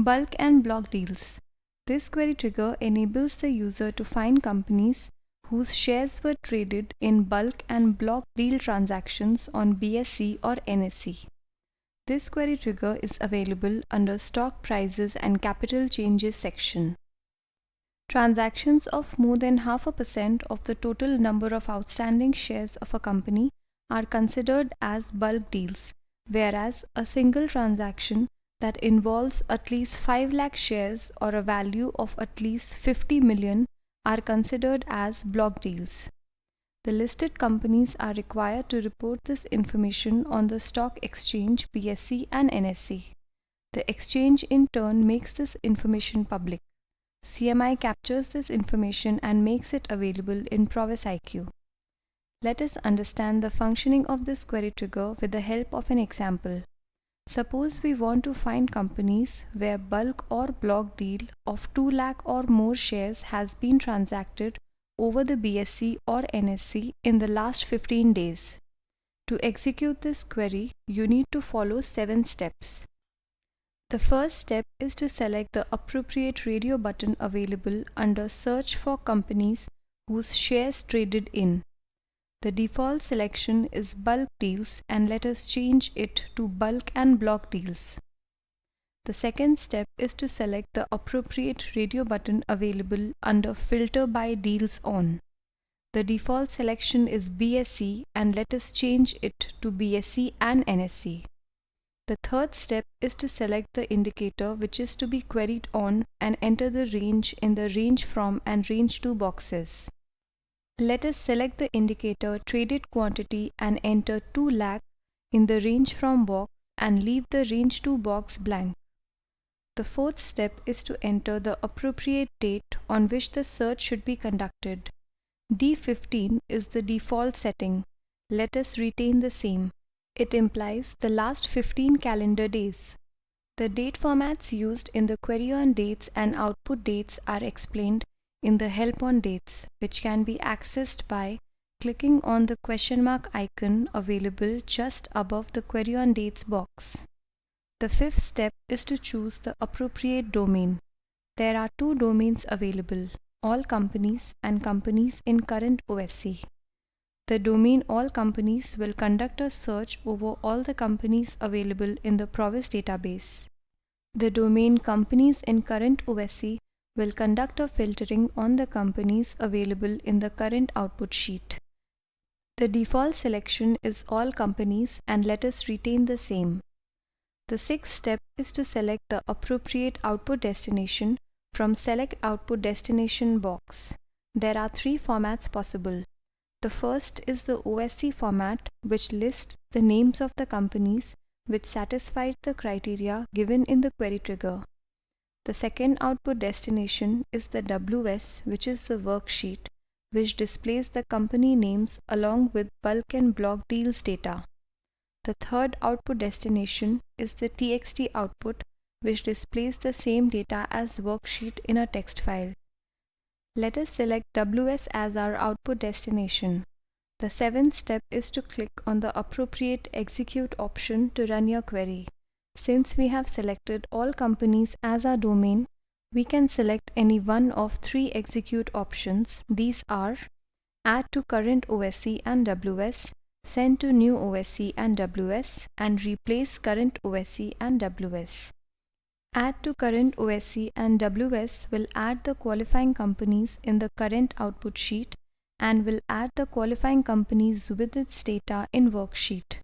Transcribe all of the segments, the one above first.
Bulk and block deals. This query trigger enables the user to find companies whose shares were traded in bulk and block deal transactions on BSE or NSE. This query trigger is available under Stock Prices and Capital Changes section. Transactions of more than 0.5% of the total number of outstanding shares of a company are considered as bulk deals, whereas a single transaction that involves at least 5 lakh shares or a value of at least 50 million are considered as block deals. The listed companies are required to report this information on the stock exchange BSE and NSE. The exchange in turn makes this information public. CMI captures this information and makes it available in Provis IQ. Let us understand the functioning of this query trigger with the help of an example. Suppose we want to find companies where bulk or block deal of 2 lakh or more shares has been transacted over the BSE or NSE in the last 15 days. To execute this query, you need to follow 7 steps. The first step is to select the appropriate radio button available under Search for companies whose shares traded in. The default selection is bulk deals, and let us change it to bulk and block deals. The second step is to select the appropriate radio button available under Filter by Deals On. The default selection is BSE, and let us change it to BSE and NSE. The third step is to select the indicator which is to be queried on and enter the range in the Range From and Range To boxes. Let us select the indicator Traded Quantity and enter 2 lakh in the Range From box and leave the Range To box blank. The fourth step is to enter the appropriate date on which the search should be conducted. D15 is the default setting. Let us retain the same. It implies the last 15 calendar days. The date formats used in the query on dates and output dates are explained in the Help on Dates, which can be accessed by clicking on the question mark icon available just above the Query on Dates box. The fifth step is to choose the appropriate domain. There are 2 domains available, All Companies and Companies in Current OSC. The domain All Companies will conduct a search over all the companies available in the Provis database. The domain Companies in Current OSC will conduct a filtering on the companies available in the current output sheet. The default selection is All Companies, and let us retain the same. The sixth step is to select the appropriate output destination from Select Output Destination box. There are 3 formats possible. The first is the OSC format, which lists the names of the companies which satisfied the criteria given in the query trigger. The second output destination is the WS, which is the worksheet, which displays the company names along with bulk and block deals data. The third output destination is the TXT output, which displays the same data as worksheet in a text file. Let us select WS as our output destination. The 7th step is to click on the appropriate Execute option to run your query. Since we have selected All Companies as our domain, we can select any one of 3 execute options. These are Add to Current OSC and WS, Send to New OSC and WS, and Replace Current OSC and WS. Add to Current OSC and WS will add the qualifying companies in the current output sheet and will add the qualifying companies with its data in worksheet.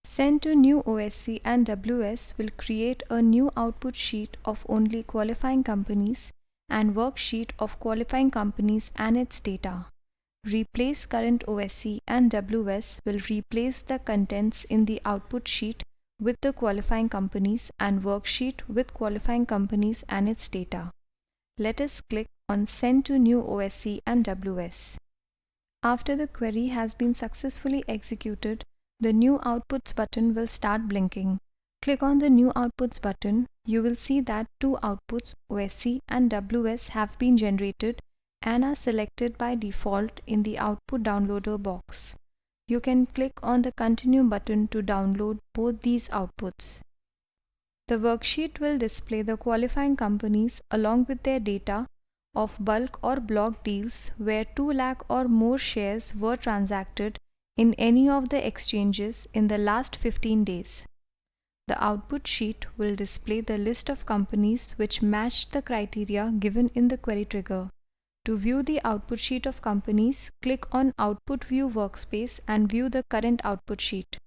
Send to New OSC and WS will create a new output sheet of only qualifying companies and worksheet of qualifying companies and its data. Replace Current OSC and WS will replace the contents in the output sheet with the qualifying companies and worksheet with qualifying companies and its data. Let us click on Send to New OSC and WS. After the query has been successfully executed, the New Outputs button will start blinking. Click on the New Outputs button. You will see that 2 outputs, OSC and WS, have been generated and are selected by default in the Output Downloader box. You can click on the Continue button to download both these outputs. The worksheet will display the qualifying companies along with their data of bulk or block deals where 2 lakh or more shares were transacted in any of the exchanges in the last 15 days. The output sheet will display the list of companies which matched the criteria given in the query trigger. To view the output sheet of companies, click on Output View workspace and view the current output sheet.